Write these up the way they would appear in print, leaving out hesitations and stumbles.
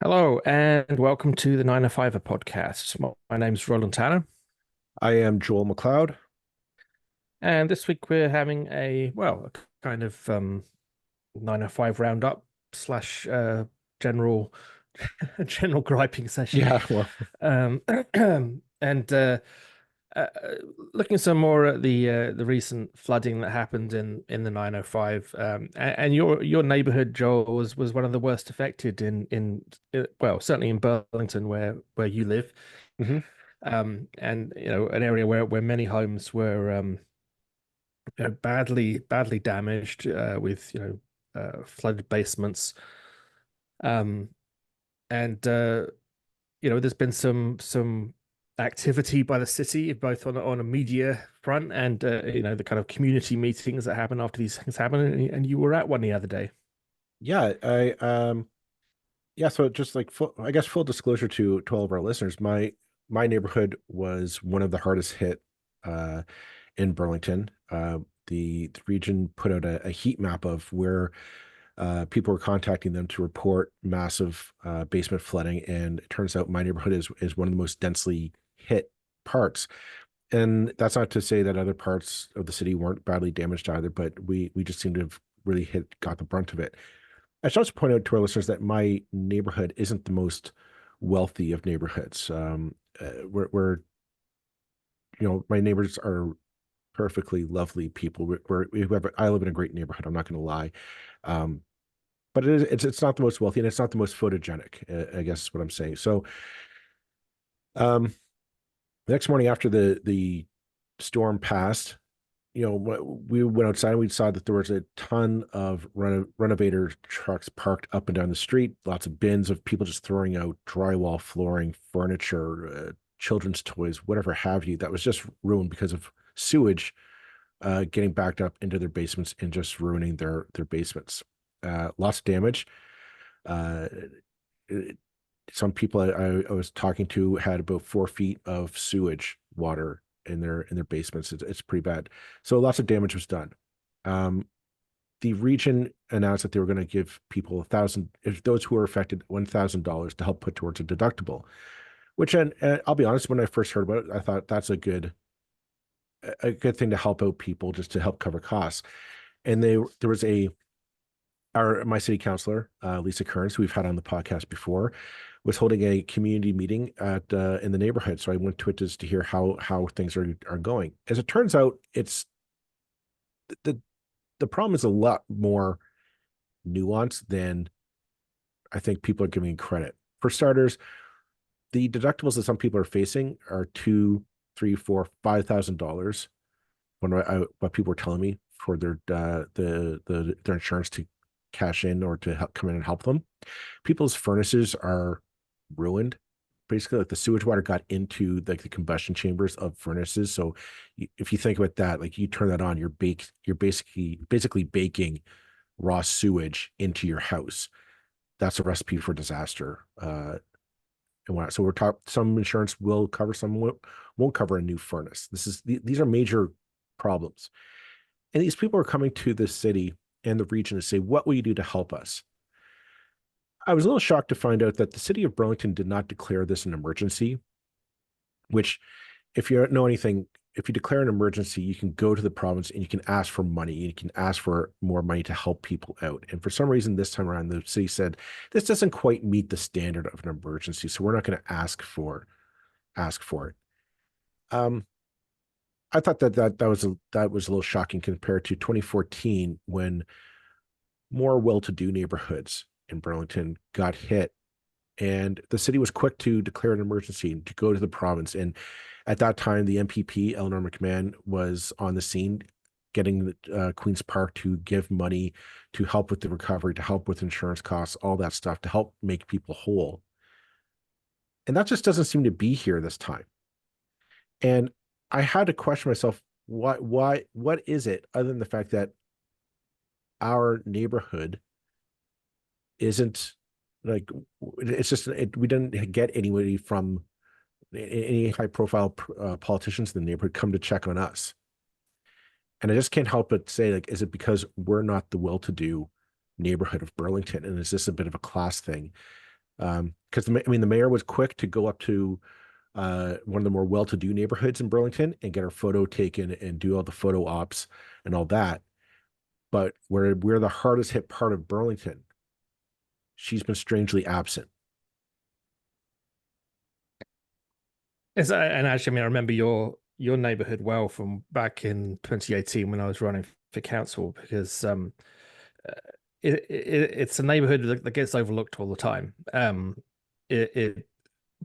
Hello and welcome to the 905 podcast. My name's Roland Tanner, I am Joel McLeod. and this week we're having a kind of 905 roundup slash general general griping session. Yeah, well, Um, and uh, looking some more at the recent flooding that happened in the 905. And your neighborhood, Joel, was one of the worst affected in certainly in Burlington where you live. mhm. And an area where many homes were badly damaged with flooded basements. Um, and there's been some activity by the city, both on a media front and the kind of community meetings that happen after these things happen. And you were at one the other day. Yeah, yeah, so just like I guess full disclosure to all of our listeners, my neighborhood was one of the hardest hit uh in Burlington. The region put out a heat map of where people were contacting them to report massive basement flooding, and it turns out my neighborhood is one of the most densely hit parts. And that's not to say that other parts of the city weren't badly damaged either, but we just seem to have really got the brunt of it. I should also point out to our listeners that my neighborhood isn't the most wealthy of neighborhoods. We're my neighbors are perfectly lovely people. I live in a great neighborhood. I'm not going to lie, um, but it's not the most wealthy, and it's not the most photogenic. I guess is what I'm saying. So, um, the next morning after the storm passed, we went outside and we saw that there was a ton of renovator trucks parked up and down the street, lots of bins of people just throwing out drywall, flooring, furniture, children's toys, whatever have you, that was just ruined because of sewage getting backed up into their basements and just ruining their basements. Lots of damage. Uh, it- some people I was talking to had about 4 feet of sewage water in their basements. It's pretty bad. So lots of damage was done. Um, the region announced that they were going to give people 1,000, if those who were affected, $1,000 to help put towards a deductible. Which, and I'll be honest, when I first heard about it, I thought that's a good thing to help out people, just to help cover costs. And there was my city councillor, Lisa Kearns, who we've had on the podcast before, was holding a community meeting at in the neighborhood. So I went to it just to hear how things are going. As it turns out, it's the the problem is a lot more nuanced than I think people are giving credit. For starters, the deductibles that some people are facing are two, three, four, $5,000. What people were telling me for their insurance to cash in or to come in and help them. People's furnaces are ruined. Basically, like the sewage water got into like the combustion chambers of furnaces. So if you think about that, like you turn that on, you're basically baking raw sewage into your house. That's a recipe for disaster. So we're talking, some insurance will cover, some won't cover a new furnace. These are major problems. And these people are coming to the city and the region to say, what will you do to help us? I was a little shocked to find out that the city of Burlington did not declare this an emergency, which, if you know anything, if you declare an emergency, you can go to the province and you can ask for money. You can ask for more money to help people out. And for some reason, this time around, the city said this doesn't quite meet the standard of an emergency, so we're not going to ask for it. Um, I thought that was a little shocking compared to 2014, when more well-to-do neighborhoods in Burlington got hit, and the city was quick to declare an emergency and to go to the province. And at that time, the MPP, Eleanor McMahon, was on the scene, getting Queen's Park to give money to help with the recovery, to help with insurance costs, all that stuff, to help make people whole. And that just doesn't seem to be here this time. And I had to question myself, what is it, other than the fact that our neighborhood isn't like, it's just we didn't get anybody from any high profile politicians in the neighborhood come to check on us. And I just can't help but say, like, is it because we're not the well-to-do neighborhood of Burlington, and is this a bit of a class thing? Because I mean, the mayor was quick to go up to one of the more well-to-do neighborhoods in Burlington and get our photo taken and do all the photo ops and all that. But where we're the hardest hit part of Burlington, she's been strangely absent. And actually, I mean, I remember your neighborhood well from back in 2018 when I was running for council because uh, it's a neighborhood that gets overlooked all the time. It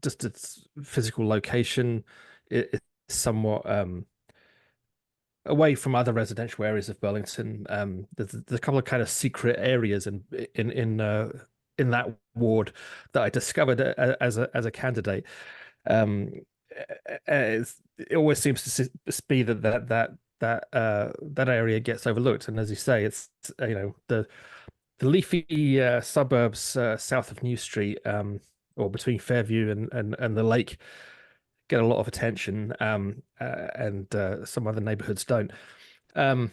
just its physical location it's somewhat away from other residential areas of Burlington. There's a couple of kind of secret areas in that ward that I discovered as a candidate. Um, it always seems to be that area gets overlooked, and as you say, it's the leafy suburbs south of New Street, or between Fairview and the lake, get a lot of attention, and some other neighborhoods don't. Um,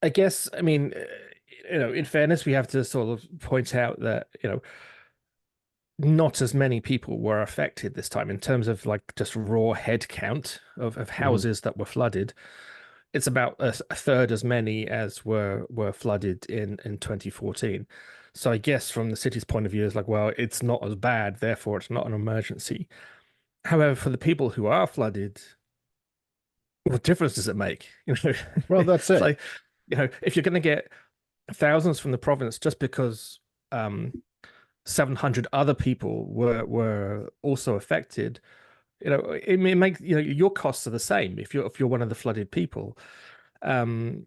I guess, I mean, in fairness, we have to sort of point out that, not as many people were affected this time in terms of like just raw head count of Mhm. houses that were flooded. It's about a third as many as were flooded in 2014. So I guess from the city's point of view, it's like, well, it's not as bad, therefore it's not an emergency. However, for the people who are flooded, what difference does it make? Well, that's It's it. like, if you're going to get thousands from the province just because 700 other people were also affected, it may make your costs are the same if you're one of the flooded people. Um,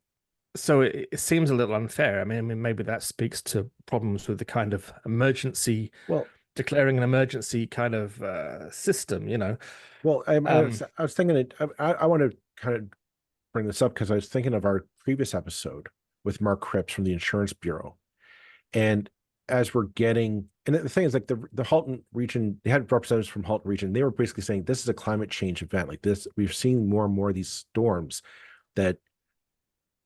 so it seems a little unfair. I mean, maybe that speaks to problems with the kind of emergency Well, declaring an emergency kind of system. well, Um, I was thinking I want to kind of bring this up because I was thinking of our previous episode with Mark Cripps from the Insurance Bureau. And as we're getting, and the thing is, like the Halton region, they had representatives from Halton region. They were basically saying this is a climate change event. Like this, we've seen more and more of these storms that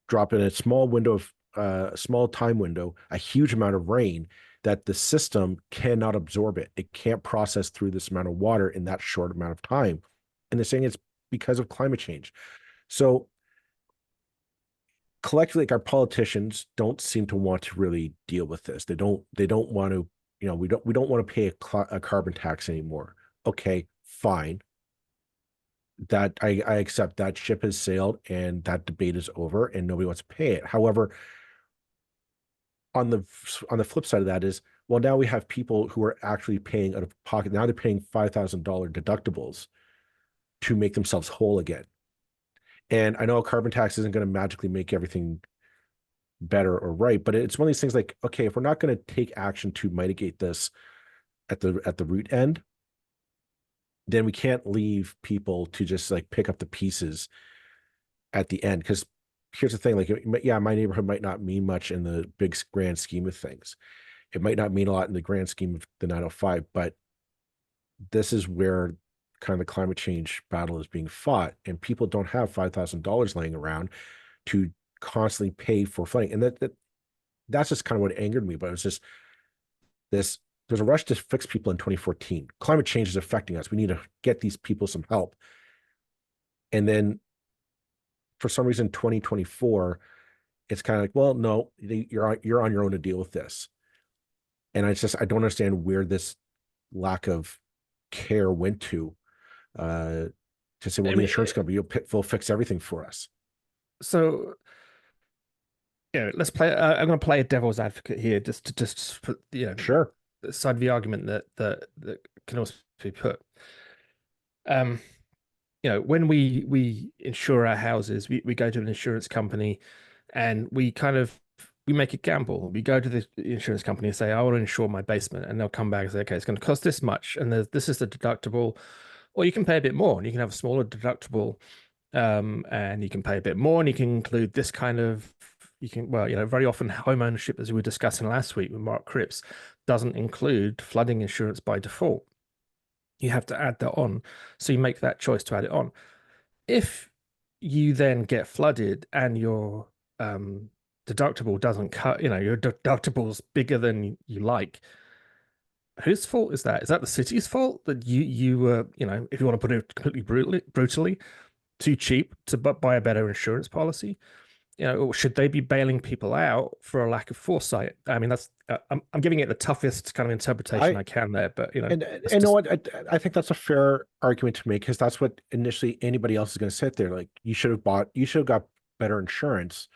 drop in a small window of a small time window, a huge amount of rain that the system cannot absorb it. It can't process through this amount of water in that short amount of time. And they're saying it's because of climate change. So collectively, like our politicians don't seem to want to really deal with this. They don't want to, we don't want to pay a carbon tax anymore. Okay, fine. That I accept that ship has sailed and that debate is over and nobody wants to pay it. However, on the flip side of that is, well, now we have people who are actually paying out of pocket. Now they're paying $5,000 deductibles to make themselves whole again. And I know a carbon tax isn't going to magically make everything better or right, but it's one of these things like, okay, if we're not going to take action to mitigate this at the root end, then we can't leave people to just like pick up the pieces at the end. Because here's the thing, like, yeah, my neighborhood might not mean much in the big grand scheme of things. It might not mean a lot in the grand scheme of the 905, but this is where kind of the climate change battle is being fought, and people don't have $5,000 laying around to constantly pay for flooding. And that's just kind of what angered me. But it was just this: there's a rush to fix people in 2014. Climate change is affecting us. We need to get these people some help. And then for some reason, 2024, it's kind of like, well, no, you're on your own to deal with this. And I don't understand where this lack of care went uh, to say, well, I the mean, insurance company will fix everything for us. so let's play. I'm going to play a devil's advocate here, just to just put Sure. side of the argument that can also be put. Um, when we insure our houses, we go to an insurance company, and we make a gamble. We go to the insurance company and say, I want to insure my basement, and they'll come back and say, okay, it's going to cost this much, and this is the deductible, or you can pay a bit more, and you can have a smaller deductible, and you can pay a bit more, and you can include this kind of well, very often home ownership, as we were discussing last week with Mark Cripps, doesn't include flooding insurance by default. You have to add that on. So you make that choice to add it on. If you then get flooded and your deductible doesn't cut, your deductible's bigger than you like, Whose fault is that? Is that the city's fault that you were, if you want to put it completely brutally, too cheap to buy a better insurance policy? Or should they be bailing people out for a lack of foresight? I mean, that's I'm giving it the toughest kind of interpretation I I can there, but it's and know just what I think that's a fair argument to make because that's what initially anybody else is going to sit there like you should have got better insurance.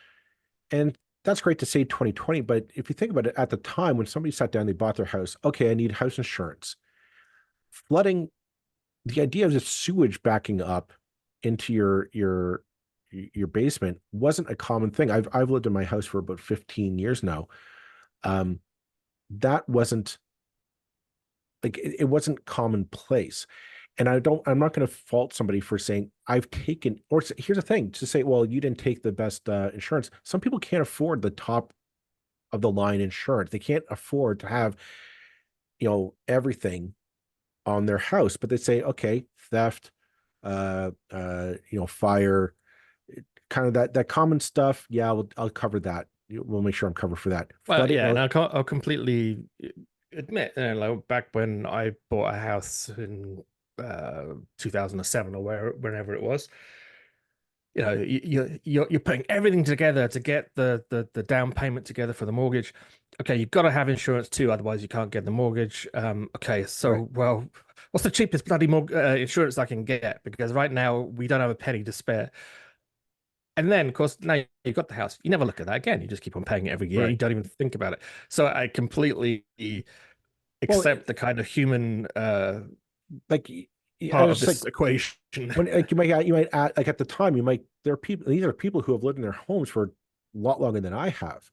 And that's great to say 2020, but if you think about it, at the time when somebody sat down, they bought their house. Okay, I need house insurance. Flooding, the idea of just sewage backing up into your basement wasn't a common thing. I've lived in my house for about 15 years now. Um, that wasn't like it wasn't commonplace. And I'm not going to fault somebody for saying I've taken, or here's the thing to say, well, you didn't take the best insurance. Some people can't afford the top of the line insurance. They can't afford to have, everything on their house, but they say, okay, theft, fire, kind of that common stuff. Yeah, I'll cover that. We'll make sure I'm covered for that. well, Flooding, yeah, and I'll completely admit, like back when I bought a house in 2007 or whenever it was, you're putting everything together to get the down payment together for the mortgage. Okay, you've got to have insurance too, otherwise you can't get the mortgage. Okay, right, so well, what's the cheapest bloody insurance I can get? Because right now we don't have a penny to spare. And then, of course, now you've got the house. You never look at that again. You just keep on paying it every year. right. You don't even think about it. So I completely Well, accept the kind of human like I part of just like this equation. when like you might add like at the time you might there are people these are people who have lived in their homes for a lot longer than I have.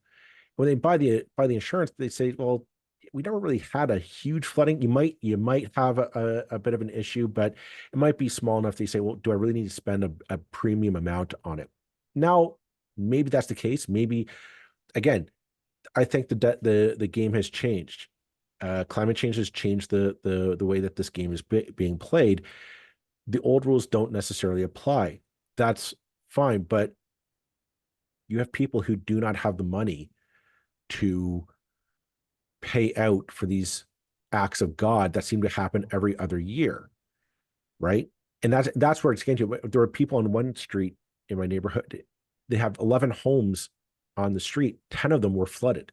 When they buy the insurance, they say, well, we never really had a huge flooding. You might have a bit of an issue, but it might be small enough. They say, well, do I really need to spend a premium amount on it? Now, maybe that's the case. Maybe again, I think the game has changed. Climate change has changed the way that this game is being played. The old rules don't necessarily apply. That's fine, but you have people who do not have the money to pay out for these acts of God that seem to happen every other year, right? And that's where it's getting to. There are people on one street in my neighborhood. They have 11 homes on the street. 10 of them were flooded.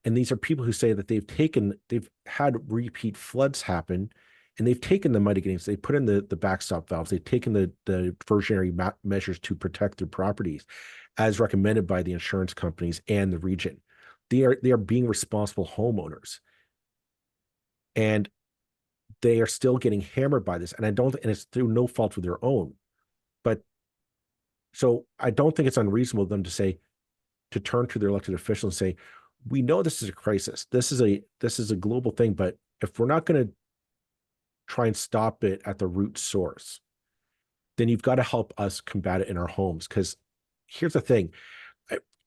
And these are people who say that they've had repeat floods happen and they've taken the mitigating, they put in the backstop valves, they've taken the diversionary measures to protect their properties as recommended by the insurance companies and the region. They are being responsible homeowners. And they are still getting hammered by this. And it's through no fault of their own. But so I don't think it's unreasonable of them to turn to their elected officials and say, we know this is a crisis. This is a global thing, but if we're not going to try and stop it at the root source, then you've got to help us combat it in our homes. Because here's the thing,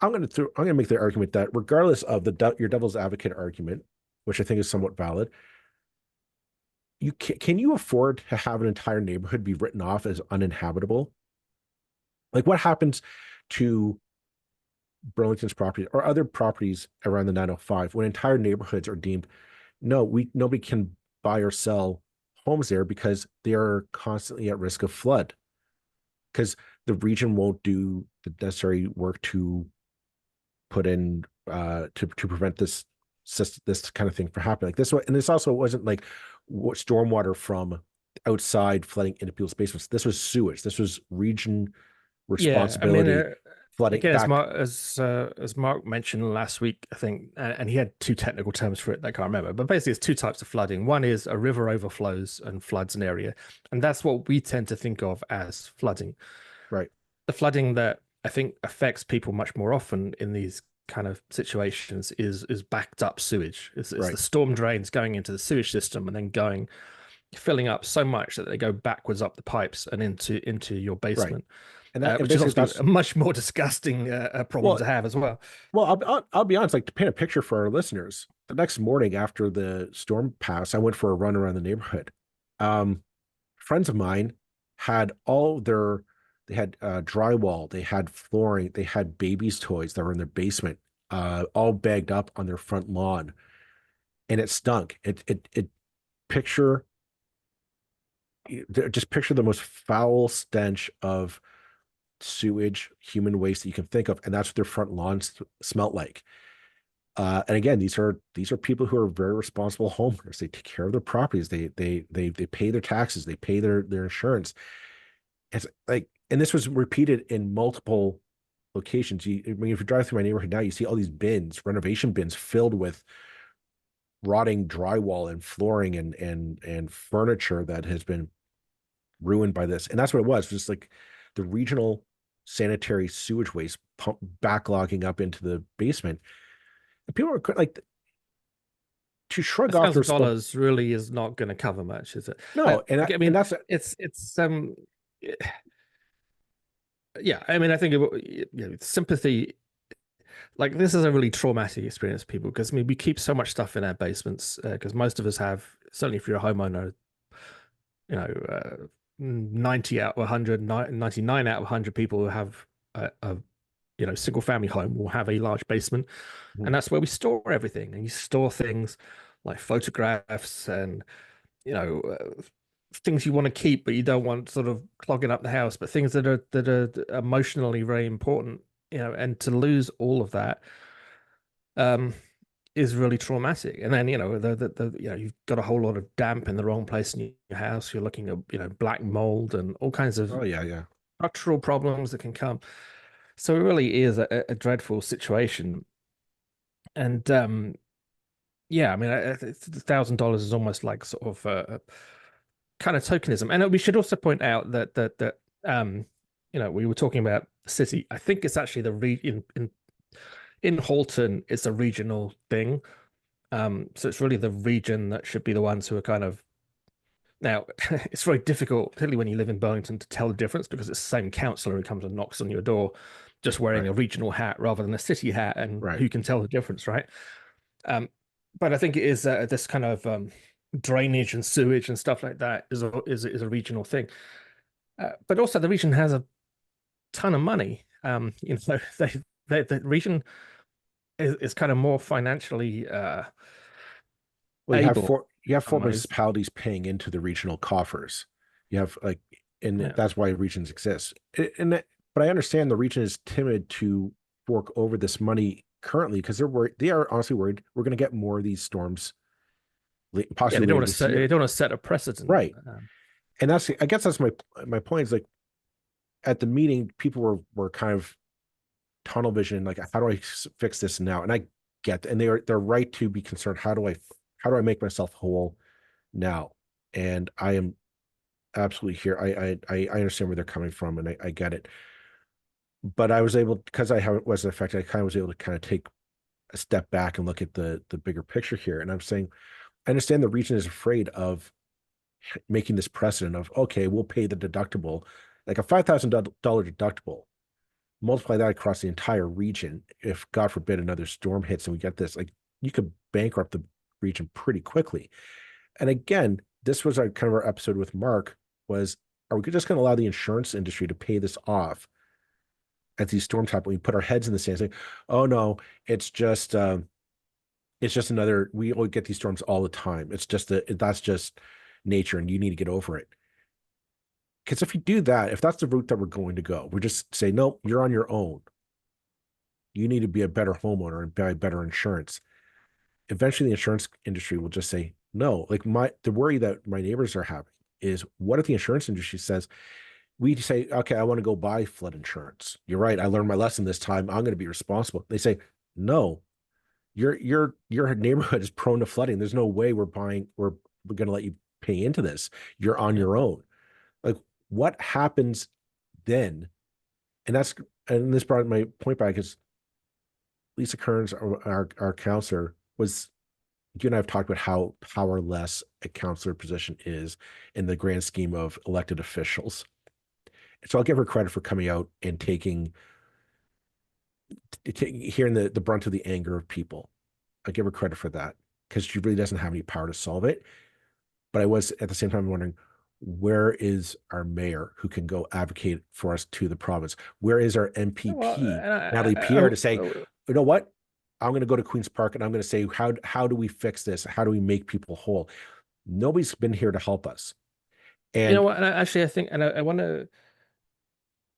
I'm going to make the argument that regardless of your devil's advocate argument, which I think is somewhat valid, can you afford to have an entire neighborhood be written off as uninhabitable? Like what happens to Burlington's property or other properties around the 905 when entire neighborhoods are deemed nobody can buy or sell homes there because they are constantly at risk of flood because the region won't do the necessary work to put in to prevent this kind of thing from happening like this. And this also wasn't like stormwater from outside flooding into people's basements. This was sewage. This was region Yeah, I mean, responsibility flooding again, back. As Mark mentioned last week, I think, and he had two technical terms for it that I can't remember, but basically, it's two types of flooding. One is a river overflows and floods an area, and that's what we tend to think of as flooding. Right, The flooding that I think affects people much more often in these kind of situations is backed up sewage. It's the right, storm drains going into the sewage system and then filling up so much that they go backwards up the pipes and into your right. basement, And which is basically obviously that's a much more disgusting problem well to have as well. well I'll be honest, like to paint a picture for our listeners, the next morning after the storm passed, I went for a run around the neighborhood. um Friends of mine had they had drywall, they had flooring, they had babies toys that were in their basement, all bagged up on their front lawn. and it stunk. Picture just picture the most foul stench of sewage, human waste that you can think of, and that's what their front lawns smelt like. And again, these are people who are very responsible homeowners. They take care of their properties. They pay their taxes. They pay their insurance. It's like, and this was repeated in multiple locations. I mean, if you drive through my neighborhood now, you see all these bins, renovation bins filled with rotting drywall and flooring and furniture that has been ruined by this. And that's what it was, just like the regional sanitary sewage waste backlogging up into the basement. And people are like, to shrug off the $1,000 really is not going to cover much, is it? no, I and mean, that's it's yeah. I mean, I think sympathy. Like this is a really traumatic experience for people because I mean we keep so much stuff in our basements because most of us have, certainly if you're a homeowner, 90 out of 100, 99 out of 100 people who have a single family home will have a large basement, and that's where we store everything. And you store things like photographs and you know uh, things you want to keep but you don't want sort of clogging up the house, but things that are emotionally very important, and to lose all of that um is really traumatic. And then you've got a whole lot of damp in the wrong place in your house. You're looking at black mold and all kinds of oh yeah. structural problems that can come. So it really is a dreadful situation. And yeah, I mean, $1,000 is almost like sort of kind of tokenism. And we should also point out that we were talking about the city. I think it's actually in Halton, it's a regional thing. So it's really the region that should be the ones who are kind of now. It's very difficult, particularly when you live in Burlington, to tell the difference because it's the same councillor who comes and knocks on your door, just wearing Right. a regional hat rather than a city hat, and Right. who can tell the difference, right? Um, but I think it is this kind of drainage and sewage and stuff like that is a regional thing. But also the region has a ton of money. The region is kind of more financially Well, able. you have four Some ways. municipalities paying into the regional coffers. You have like, and Yeah. that's why regions exist. But I understand the region is timid to fork over this money currently because they're worried. They are honestly worried we're going to get more of these storms, Yeah, possibly they don't later want to this set they year. don't want to set a precedent. Right. And I guess that's my point is like at the meeting, people were kind of tunnel vision, like how do I fix this now? And I get, and they're right to be concerned. How do I make myself whole now? And I am absolutely here. I understand where they're coming from, and I get it. But I was able, because wasn't affected, I kind of was able to kind of take a step back and look at the bigger picture here. And I'm saying, I understand the region is afraid of making this precedent of, okay, we'll pay the deductible, like a $5,000 deductible, multiply that across the entire region. If God forbid another storm hits and we get this, like you could bankrupt the region pretty quickly. And again, this was our kind of our episode with Mark was, are we just going to allow the insurance industry to pay this off as these storms happen? We put our heads in the sand saying, oh no, it's just another, we only get these storms all the time. That's just nature and you need to get over it. Because if you do that, if that's the route that we're going to go, we just say, no, you're on your own. You need to be a better homeowner and buy better insurance. Eventually, the insurance industry will just say, no. Like the worry that my neighbors are having is, what if the insurance industry says, we say, okay, I want to go buy flood insurance. You're right. I learned my lesson this time. I'm going to be responsible. They say, no, your neighborhood is prone to flooding. There's no way we're going to let you pay into this. You're on Yeah. your own. Like, what happens then? And this brought my point back is Lisa Kearns, our counselor, was, you and I have talked about how powerless a counselor position is in the grand scheme of elected officials. So I'll give her credit for coming out and hearing the brunt of the anger of people. I give her credit for that because she really doesn't have any power to solve it. But I was at the same time wondering, where is our mayor who can go advocate for us to the province? Where is our Well, MPP, and Natalie Pierre, to say, you know what? I'm going to go to Queen's Park and I'm going to say, how do we fix this? How do we make people whole? Nobody's been here to help us. You know And what? And actually, I think, and I want to,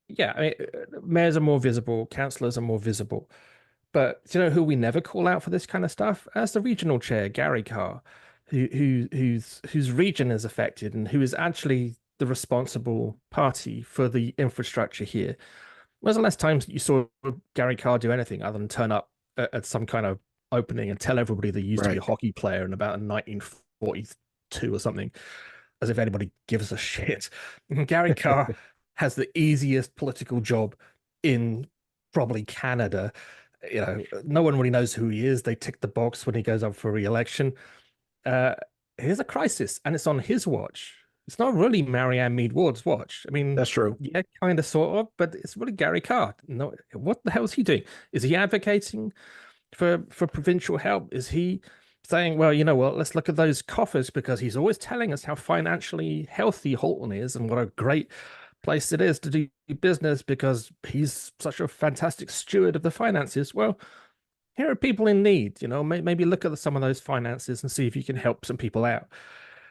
yeah, I mean, mayors are more visible, councillors are more visible. But do you know who we never call out for this kind of stuff? As the regional chair, Gary Carr, whose region is affected and who is actually the responsible party for the infrastructure here. When was the last time you saw Gary Carr do anything other than turn up at some kind of opening and tell everybody they used to be a right, hockey player in about 1942 or something, as if anybody gives a shit? Gary Carr has the easiest political job in probably Canada. You know, no one really knows who he is. They tick the box when he goes up for re-election. Uh, Here's a crisis, and it's on his watch. It's not really Marianne Mead Ward's watch. I mean, that's true. yeah, kind of, sort of, but it's really Gary Carr. No, what the hell is he doing? Is he advocating for provincial help? Is he saying, well, you know what, let's look at those coffers, because he's always telling us how financially healthy Halton is and what a great place it is to do business because he's such a fantastic steward of the finances. Well, here are people in need, maybe look at some of those finances and see if you can help some people out.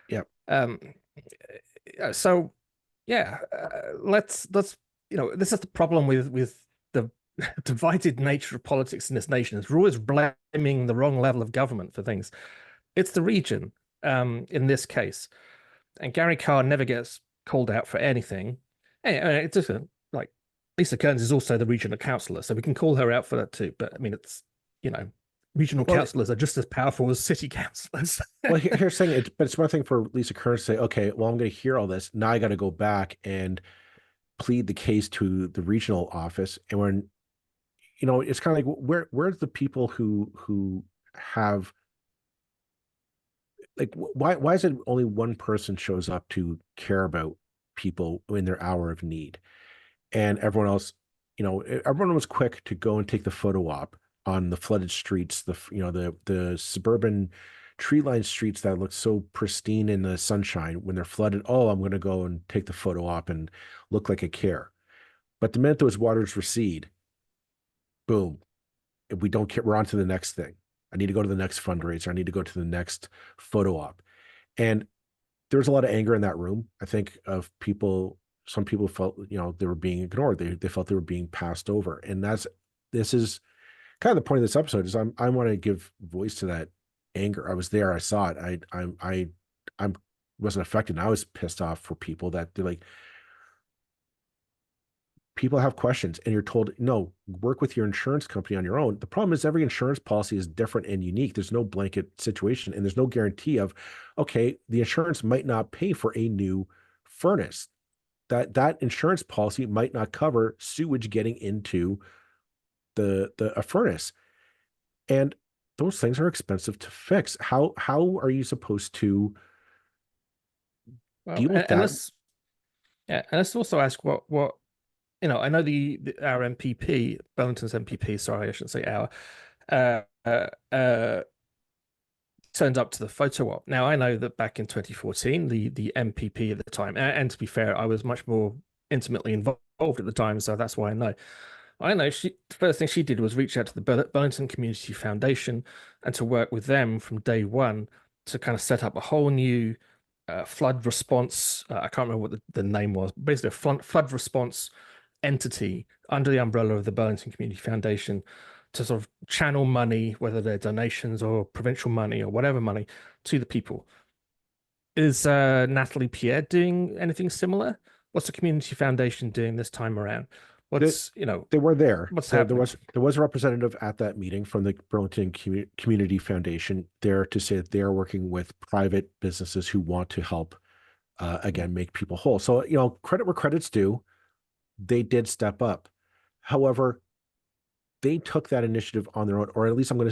Yeah. Um, so yeah, let's this is the problem with the divided nature of politics in this nation is we're always blaming the wrong level of government for things. It's the region, in this case, and Gary Carr never gets called out for anything. It's just like Lisa Kearns is also the regional councillor, so we can call her out for that too. But I mean, it's you know, regional Well, councillors are just as powerful as city councillors. here's the thing. But it's one thing for Lisa Kearns to say, okay, well, I'm going to hear all this. Now I got to go back and plead the case to the regional office. And when, it's kind of like, where's the people who have, like, why is it only one person shows up to care about people in their hour of need? And everyone else, everyone was quick to go and take the photo op on the flooded streets, the suburban tree-lined streets that look so pristine in the sunshine when they're flooded. Oh, I'm going to go and take the photo op and look like I care. But the minute those waters recede, boom, if we don't care, we're on to the next thing. I need to go to the next fundraiser. I need to go to the next photo op. And there's a lot of anger in that room. I think of people, some people felt, they were being ignored. They felt they were being passed over. And this is kind of the point of this episode is I want to give voice to that anger. I was there. I saw it. I wasn't affected. And I was pissed off for people that they're like, people have questions and you're told, no, work with your insurance company on your own. The problem is every insurance policy is different and unique. There's no blanket situation and there's no guarantee of, okay, the insurance might not pay for a new furnace. That insurance policy might not cover sewage getting into a furnace. And those things are expensive to fix. How are you supposed to Well, deal with and that? let's also ask what I know our MPP, Burlington's MPP, sorry, I shouldn't say our, uh, uh, uh, turned up to the photo op. Now I know that back in 2014, the MPP at the time, and to be fair, I was much more intimately involved at the time, so that's why I know. I know the first thing she did was reach out to the Burlington Community Foundation and to work with them from day one to kind of set up a whole new flood response. I can't remember what the name was. Basically, a flood response entity under the umbrella of the Burlington Community Foundation to sort of channel money, whether they're donations or provincial money or whatever money, to the people. Is Natalie Pierre doing anything similar? What's the Community Foundation doing this time around? They, What's, they were there. what's There happening? was a representative at that meeting from the Burlington Community Foundation there to say that they are working with private businesses who want to help again make people whole. So credit where credit's due. They did step up. However, they took that initiative on their own, or at least I'm going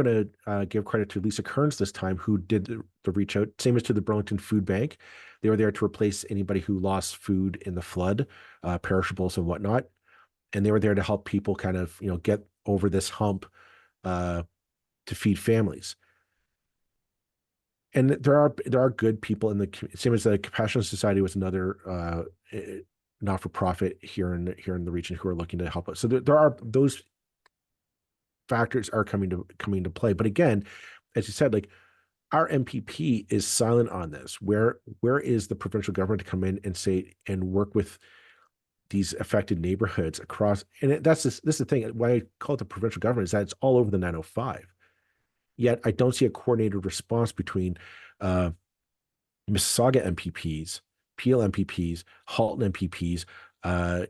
to give credit to Lisa Kearns this time, who did the reach out. Same as to the Burlington Food Bank, they were there to replace anybody who lost food in the flood, perishables and whatnot, and they were there to help people kind of get over this hump uh, to feed families. And there are good people in the same as the Compassion Society was another not for profit here in the region who are looking to help us. So there are those factors are coming to play. But again, as you said, like our MPP is silent on this. Where is the provincial government to come in and say and work with these affected neighborhoods across? And this is the thing. Why I call it the provincial government is that it's all over the 905. Yet I don't see a coordinated response between Mississauga MPPs, Peel MPPs, Halton MPPs,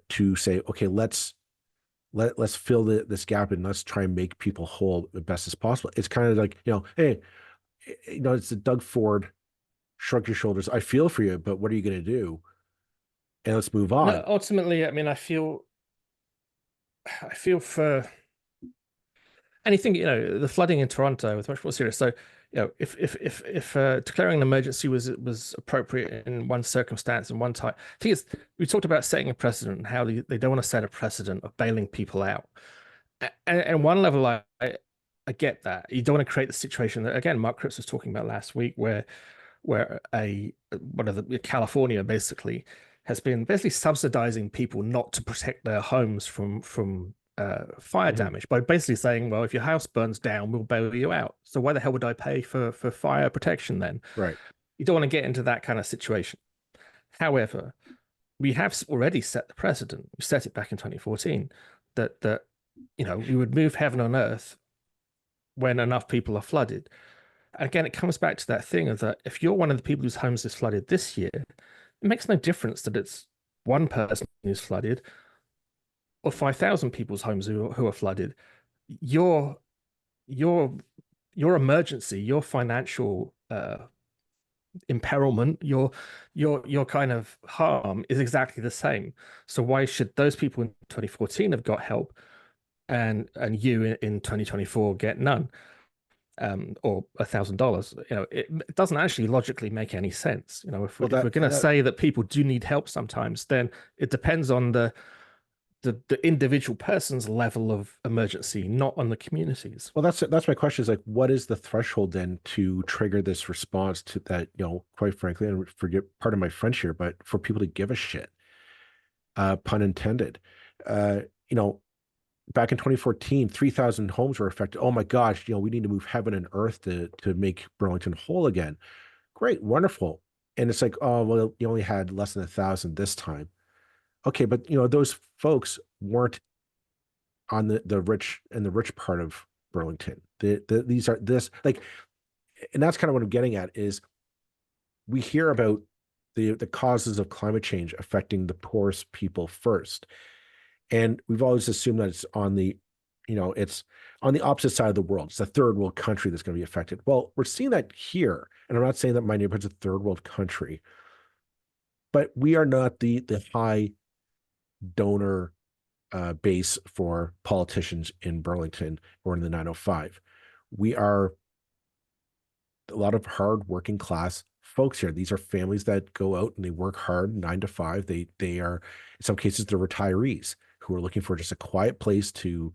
to say, okay, let's fill this gap and let's try and make people whole the best as possible. It's kind of like, hey, it's a Doug Ford, shrug your shoulders. I feel for you, but what are you going to do? And let's move on. No, ultimately, I mean, I feel for anything, the flooding in Toronto was much more serious. So, if declaring an emergency was appropriate in one circumstance and one time, I think we talked about setting a precedent and how they don't want to set a precedent of bailing people out. And one level, I get that. You don't want to create the situation that, again, Mark Cripps was talking about last week, where one of the California basically has been basically subsidizing people not to protect their homes from fire damage by basically saying, well, if your house burns down, we'll bail you out. So why the hell would I pay for fire protection then? Right. You don't want to get into that kind of situation. However, we have already set the precedent. We set it back in 2014 that we would move heaven on earth when enough people are flooded. And again, it comes back to that thing of that if you're one of the people whose homes is flooded this year, it makes no difference that it's one person who's flooded or 5,000 people's homes who are flooded. Your emergency, your financial imperilment, your kind of harm is exactly the same. So why should those people in 2014 have got help and you in 2024 get none? Or $1,000. It doesn't actually logically make any sense. If we're going to say that people do need help sometimes, then it depends on the individual person's level of emergency, not on the communities. Well, that's my question is like, what is the threshold then to trigger this response to that, quite frankly, and forget part of my French here, but for people to give a shit, pun intended. Back in 2014, 3,000 homes were affected. Oh my gosh, we need to move heaven and earth to make Burlington whole again. Great, wonderful. And it's like, oh, well, you only had less than 1,000 this time. Okay, but those folks weren't on the rich part of Burlington. These are this like, and that's kind of what I'm getting at is we hear about the causes of climate change affecting the poorest people first. And we've always assumed that it's on the opposite side of the world. It's a third world country that's going to be affected. Well, we're seeing that here. And I'm not saying that my neighborhood's a third world country, but we are not the high donor base for politicians in Burlington or in the 905. We are a lot of hard working class folks here. These are families that go out and they work hard 9 to 5. They are, in some cases, they're retirees who are looking for just a quiet place to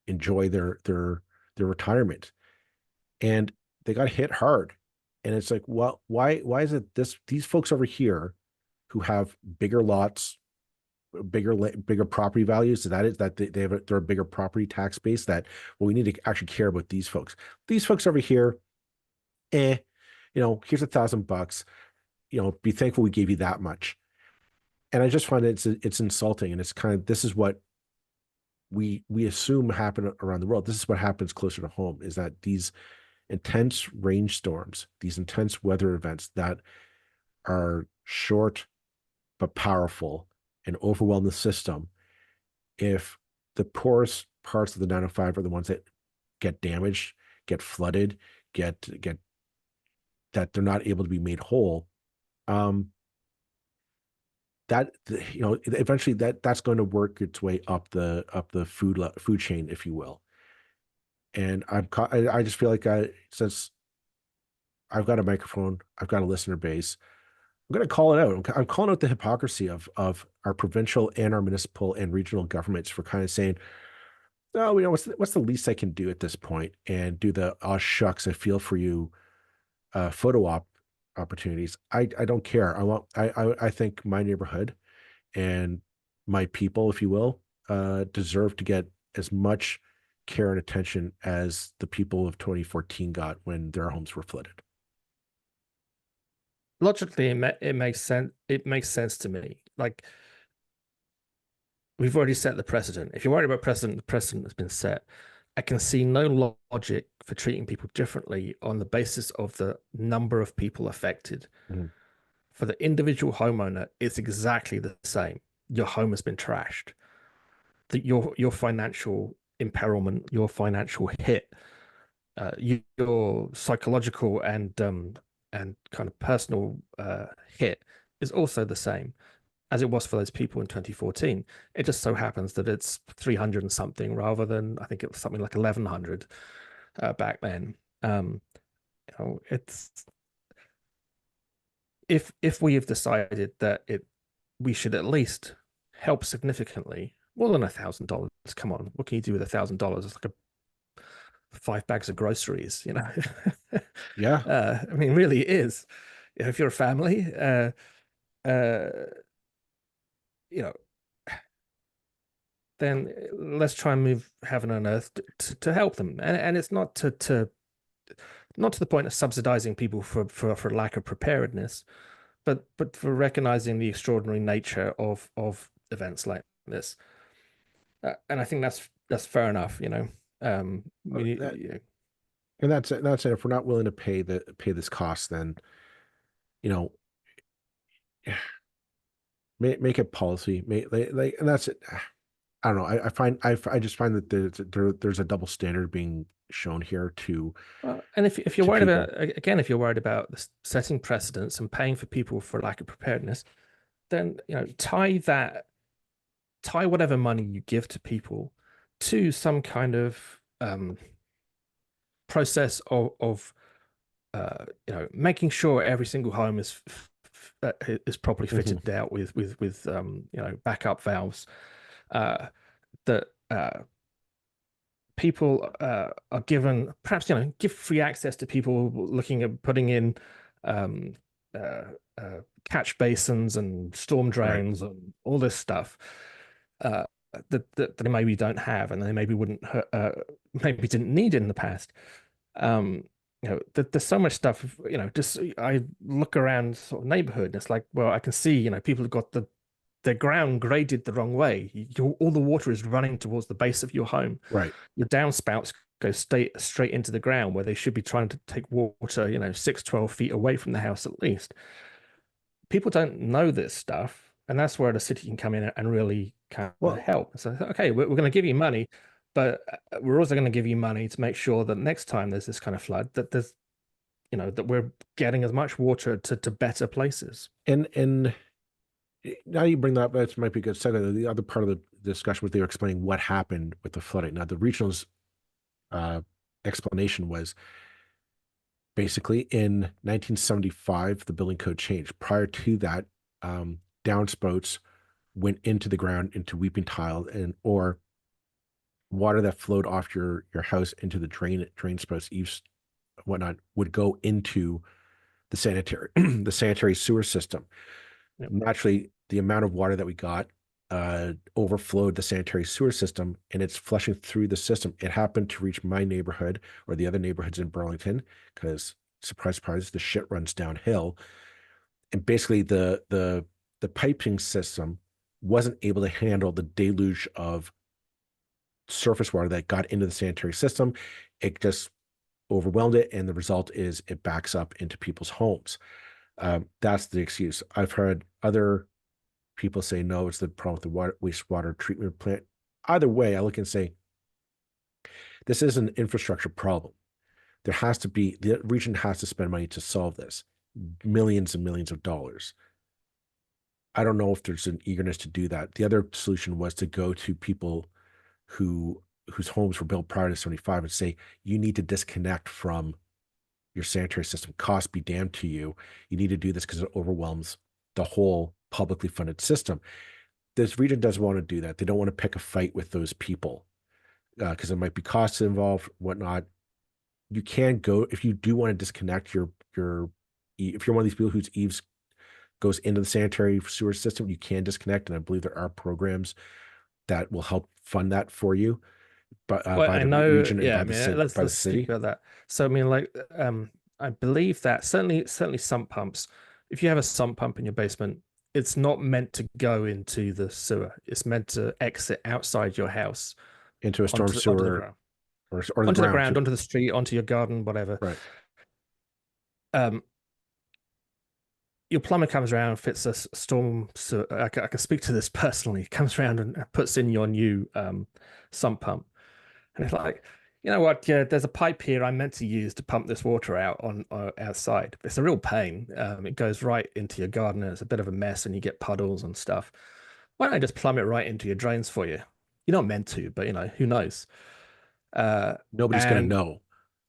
enjoy their retirement, and they got hit hard. And it's like, well, why is it these folks over here who have bigger lots, bigger property values, that they're a bigger property tax base, that, well, we need to actually care about these folks. These folks over here, here's $1,000. Be thankful we gave you that much. And I just find it's insulting, and it's kind of, this is what we assume happen around the world. This is what happens closer to home, is that these intense rainstorms, these intense weather events that are short but powerful and overwhelm the system. If the poorest parts of the 905 are the ones that get damaged, get flooded, get that they're not able to be made whole, that eventually that's going to work its way up the food chain, if you will. And I just feel like since I've got a microphone, I've got a listener base, I'm going to call it out. I'm calling out the hypocrisy of our provincial and our municipal and regional governments for kind of saying, oh, what's the least I can do at this point, and do the, oh shucks, I feel for you photo opportunities. I don't care. I think my neighborhood and my people, if you will, deserve to get as much care and attention as the people of 2014 got when their homes were flooded. Logically, it makes sense. It makes sense to me. Like, we've already set the precedent. If you're worried about precedent, the precedent has been set. I can see no logic for treating people differently on the basis of the number of people affected. Mhm. For the individual homeowner, it's exactly the same. Your home has been trashed. Your financial imperilment, your financial hit, your psychological and kind of personal hit is also the same as it was for those people in 2014. It just so happens that it's 300 and something rather than, I think it was something like 1100 back then. It's if we have decided that we should at least help significantly, more than $1,000. Come on, what can you do with $1,000? It's like 5 bags of groceries, you know. Yeah. I mean, really it is. If you're a family, uh, you know, then let's try and move heaven and earth to help them. And it's not not to the point of subsidizing people for lack of preparedness, but for recognizing the extraordinary nature of events like this. And I think that's fair enough, you know. That, and that's it. If we're not willing to pay this cost, then you know, make it policy. And that's it. I don't know. I just find that there's a double standard being shown here and if you're to worried people. about, again, if you're worried about setting precedents and paying for people for lack of preparedness, then tie whatever money you give to people to some kind of process of making sure every single home is properly Mhm. fitted out with backup valves, that people are given, perhaps, give free access to people looking at putting in um, uh, catch basins and storm Right. drains and all this stuff, uh, that they maybe don't have and they maybe wouldn't maybe didn't need in the past. Um, there's so much stuff. Just I look around sort of neighborhood, and it's like, well, I can see, people have got their ground graded the wrong way. All the water is running towards the base of your home. Right. Your downspouts go straight into the ground where they should be trying to take water, 6, 12 feet away from the house at least. People don't know this stuff, and that's where the city can come in and really kind of Well, help. So, okay, we're going to give you money, but we're also going to give you money to make sure that next time there's this kind of flood, that that we're getting as much water to better places. and now you bring that up, that might be a good segue. The other part of the discussion was they were explaining what happened with the flooding. Now, the regional's uh, explanation was basically in 1975, the building code changed. Prior to that, downspouts went into the ground into weeping tile or water that flowed off your house into the drain spouts, eaves, whatnot, would go into the sanitary the sanitary sewer system. Yep. Naturally, the amount of water that we got overflowed the sanitary sewer system, and it's flushing through the system. It happened to reach my neighborhood or the other neighborhoods in Burlington because, surprise, surprise, the shit runs downhill. And basically, the piping system wasn't able to handle the deluge of surface water that got into the sanitary system. It just overwhelmed it, and the result is it backs up into people's homes. That's the excuse. I've heard other people say no, it's the problem with the wastewater treatment plant. Either way, I look and say this is an infrastructure problem. The region has to spend money to solve this, millions and millions of dollars. I don't know if there's an eagerness to do that. The other solution was to go to people whose homes were built prior to 75 and say, you need to disconnect from your sanitary system. Cost be damned to you. You need to do this because it overwhelms the whole publicly funded system. This region doesn't want to do that. They don't want to pick a fight with those people because there might be costs involved, whatnot. You can go if you do want to disconnect if you're one of these people whose eaves goes into the sanitary sewer system, you can disconnect, and I believe there are programs that will help fund that for you. Well, by I the know, region and yeah, by I the mean, city by the let's speak city about that. So, I mean, like, I believe that certainly sump pumps, if you have a sump pump in your basement, it's not meant to go into the sewer. It's meant to exit outside your house into a storm onto the sewer ground, or the ground to onto the street, onto your garden, whatever. right Um, your plumber comes around, fits a storm sewer. I can speak to this personally. Comes around and puts in your new sump pump. And it's like, you know what? Yeah, there's a pipe here I'm meant to use to pump this water out on outside. It's a real pain. It goes right into your garden and it's a bit of a mess and you get puddles and stuff. Why don't I just plumb it right into your drains for you? You're not meant to, but you know, who knows? Uh, nobody's going to and know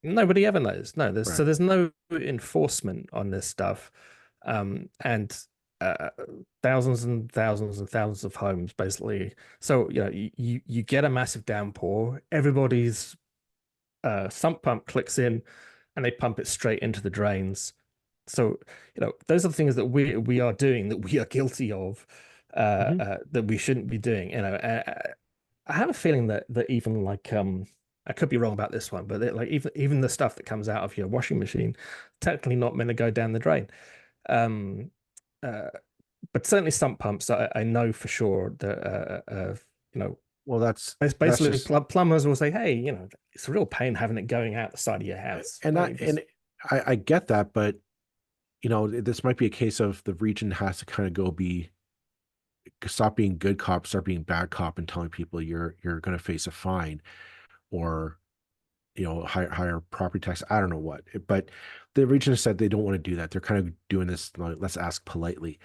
nobody ever knows. No, right there's no enforcement on this stuff. And uh, thousands and thousands and thousands of homes basically. So, you know, you get a massive downpour, everybody's sump pump clicks in and they pump it straight into the drains. So, you know, those are the things that we are doing that we are guilty of, hmm that we shouldn't be doing. You know, I have a feeling that even like I could be wrong about this one, but like even the stuff that comes out of your washing machine, technically not meant to go down the drain. Um, uh, but certainly sump pumps, I know for sure that you know, well that's basically just plumbers will say, hey, you know, it's a real pain having it going out the side of your house. and Why don't that you just and I get that, but you know, this might be a case of the region has to kind of go be stop being good cop, start being bad cop, and telling people you're going to face a fine or you know higher property tax. I don't know what, but the region has said they don't want to do that. They're kind of doing this. Like, let's ask politely.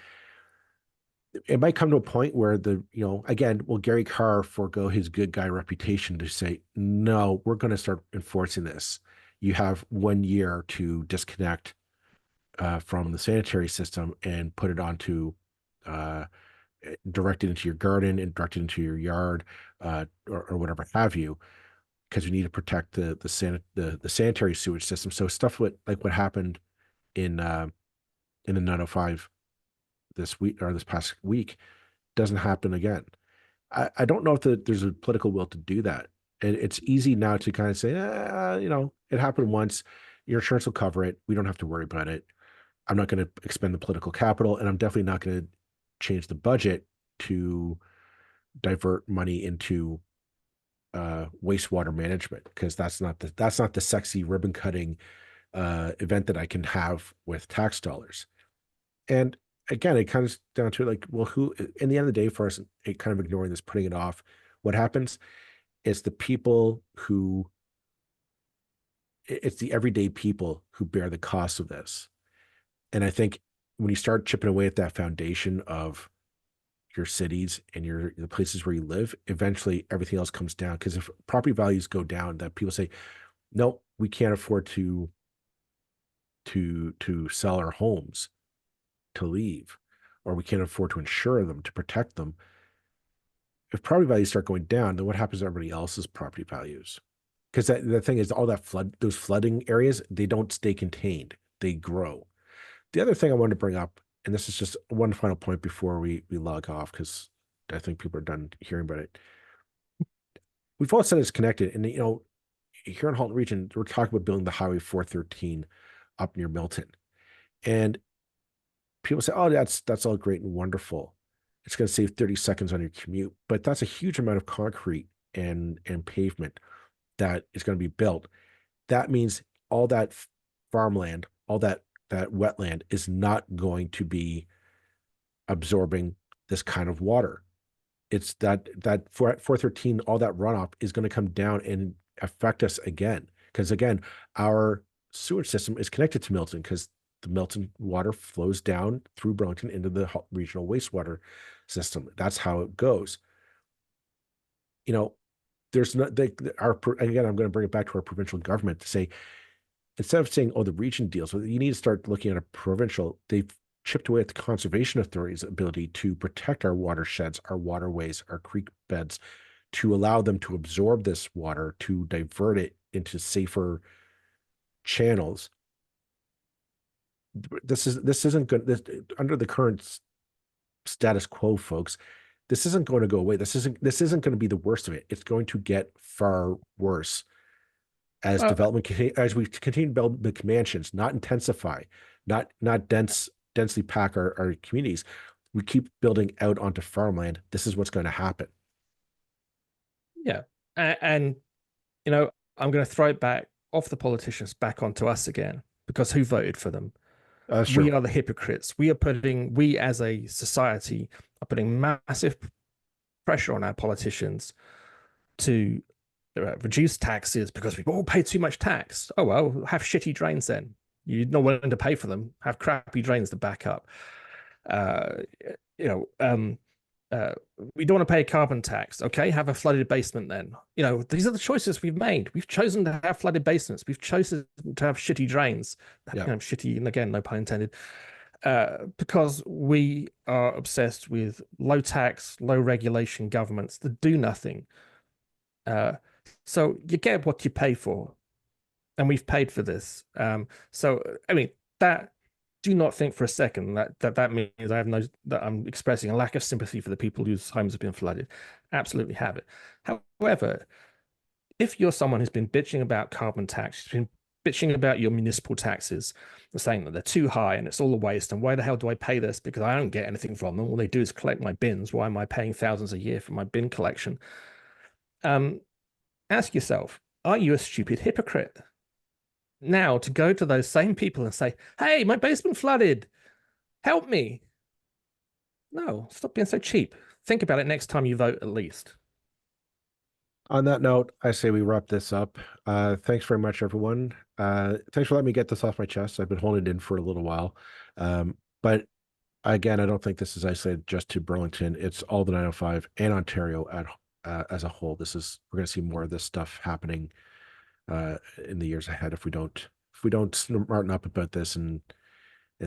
It might come to a point where the you know again, will Gary Carr forego his good guy reputation to say no? We're going to start enforcing this. You have 1 year to disconnect from the sanitary system and put it onto uh, directed into your garden and directed into your yard or whatever have you, because we need to protect the sanitary sewage system. So stuff like what happened in in the 905 this week or this past week doesn't happen again. I don't know if there's a political will to do that. And it's easy now to kind of say, you know, it happened once. Your insurance will cover it. We don't have to worry about it. I'm not going to expend the political capital, and I'm definitely not going to change the budget to divert money into wastewater management because that's not the sexy ribbon cutting event that I can have with tax dollars. And again, it comes down to like, well, who in the end of the day for us, it kind of ignoring this, putting it off. What happens? It's the people who it's the everyday people who bear the cost of this. And I think when you start chipping away at that foundation of your cities and the places where you live, eventually everything else comes down. Because if property values go down, that people say, no, we can't afford to sell our homes to leave, or we can't afford to insure them to protect them. If property values start going down, then what happens to everybody else's property values? Because the thing is, all that those flooding areas, they don't stay contained; they grow. The other thing I wanted to bring up, and this is just one final point before we log off, because I think people are done hearing about it. We've all said it's connected, and you know, here in Halton Region, we're talking about building the Highway 413 up near Milton, and people say, "Oh, that's all great and wonderful. It's going to save 30 seconds on your commute," but that's a huge amount of concrete and pavement that is going to be built. That means all that farmland, all that wetland is not going to be absorbing this kind of water. It's that 413, all that runoff is going to come down and affect us again. Because again, our sewage system is connected to Milton because the Milton water flows down through Burlington into the regional wastewater system. That's how it goes. You know, there's not again, I'm going to bring it back to our provincial government to say, instead of saying, oh, the region deals with it, you need to start looking at a provincial. They've chipped away at the conservation authority's ability to protect our watersheds, our waterways, our creek beds, to allow them to absorb this water, to divert it into safer channels. This isn't good. Under the current status quo, folks, this isn't going to go away. This isn't going to be the worst of it. It's going to get far worse as Well, as we continue to build big mansions, not intensify, not densely pack our communities. We keep building out onto farmland. This is what's going to happen. yeah, and you know, I'm going to throw it back off the politicians back onto us again because who voted for them? That's We true. are the hypocrites. We as a society are putting massive pressure on our politicians to reduce taxes because we've all paid too much tax. Oh, well, have shitty drains then. You're not willing to pay for them. Have crappy drains to back up. Uh, you know, uh, we don't want to pay a carbon tax. Okay, have a flooded basement then. You know, these are the choices we've made. We've chosen to have flooded basements. We've chosen to have shitty drains. Yeah. You know, shitty, and again, no pun intended. Because we are obsessed with low tax, low regulation governments that do nothing. Uh, so you get what you pay for, and we've paid for this. So I mean that. Do not think for a second that means I have no that I'm expressing a lack of sympathy for the people whose homes have been flooded. Absolutely have it. However, if you're someone who's been bitching about carbon tax, been bitching about your municipal taxes, saying that they're too high and it's all a waste, and why the hell do I pay this because I don't get anything from them? All they do is collect my bins. Why am I paying thousands a year for my bin collection? Um, Ask yourself, are you a stupid hypocrite? Now to go to those same people and say, hey, my basement flooded, help me. No, stop being so cheap. Think about it next time you vote, at least. On that note, I say we wrap this up. Thanks very much, everyone. Thanks for letting me get this off my chest. I've been holding it in for a little while. But again, I don't think this is isolated just to Burlington. It's all the 905 and Ontario as a whole. We're going to see more of this stuff happening in the years ahead if we don't smarten up about this and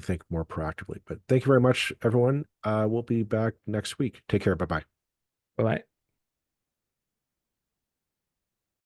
think more proactively. But thank you very much, everyone. We'll be back next week. Take care. Bye bye. All right.